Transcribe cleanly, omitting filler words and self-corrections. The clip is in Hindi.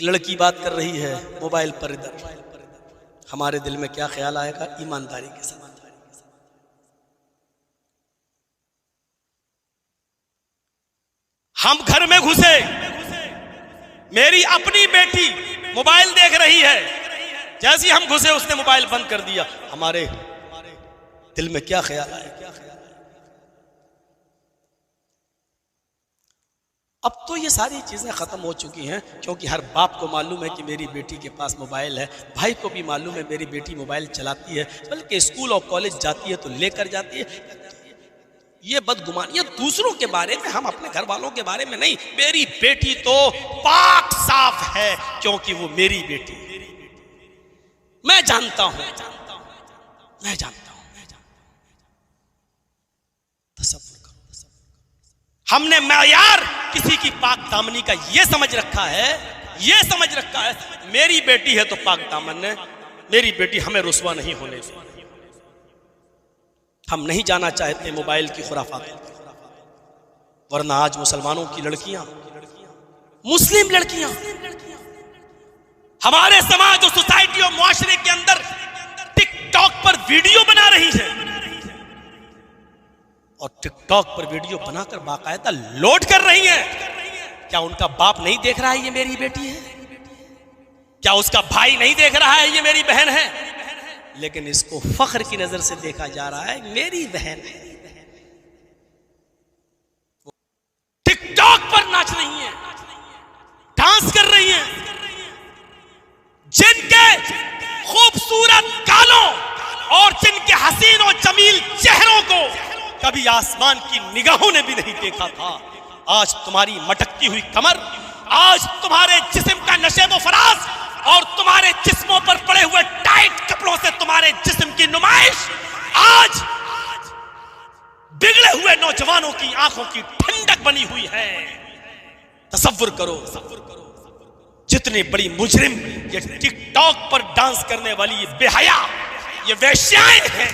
लड़की बात कर रही है मोबाइल पर, इधर हमारे दिल में क्या ख्याल आएगा? ईमानदारी के साथ हम घर में घुसे, मेरी अपनी बेटी मोबाइल देख रही है, जैसे ही हम घुसे उसने मोबाइल बंद कर दिया, हमारे दिल में क्या ख्याल आएगा? अब तो ये सारी चीजें खत्म हो चुकी हैं, क्योंकि हर बाप को मालूम है कि मेरी बेटी के पास मोबाइल है, भाई को भी मालूम है मेरी बेटी मोबाइल चलाती है, बल्कि स्कूल और कॉलेज जाती है तो लेकर जाती है। ये बदगुमानी दूसरों के बारे में, हम अपने घर वालों के बारे में नहीं। मेरी बेटी तो पाक साफ है, क्योंकि वो मेरी बेटी है। मैं जानता हूं, मैं जानता हूं। तसव्वुर करो, हमने मयार किसी की पाक दामनी का ये समझ रखा है, ये समझ रखा है मेरी बेटी है तो पाक दामन है, मेरी बेटी हमें रुस्वा नहीं होने देगी। हम नहीं जाना चाहते मोबाइल की खुराफात, वरना आज मुसलमानों की लड़कियां, मुस्लिम लड़कियां हमारे समाज और सोसाइटी और मुआशरे के अंदर टिकटॉक पर वीडियो बना रही हैं, और टिकटॉक पर वीडियो बनाकर बाकायदा लोड कर रही हैं। क्या उनका बाप नहीं देख रहा है ये मेरी बेटी है? क्या उसका भाई नहीं देख रहा है ये मेरी बहन है? लेकिन इसको फख्र की नजर से देखा जा रहा है, मेरी बहन है। टिकटॉक पर नाच रही हैं, डांस कर रही हैं, जिनके खूबसूरत गालों और जिनके हसीन और जमील चेहरों को कभी आसमान की निगाहों ने भी नहीं देखा था, आज तुम्हारी मटकती हुई कमर, आज तुम्हारे जिस्म का नशेब व फराज और तुम्हारे जिस्मों पर पड़े हुए टाइट कपड़ों से तुम्हारे जिस्म की नुमाइश आज बिगड़े हुए नौजवानों की आंखों की ठंडक बनी हुई है। तसव्वुर करो, जितनी बड़ी मुजरिम ये टिकटॉक पर डांस करने वाली ये बेहया, ये वेश्याएं हैं।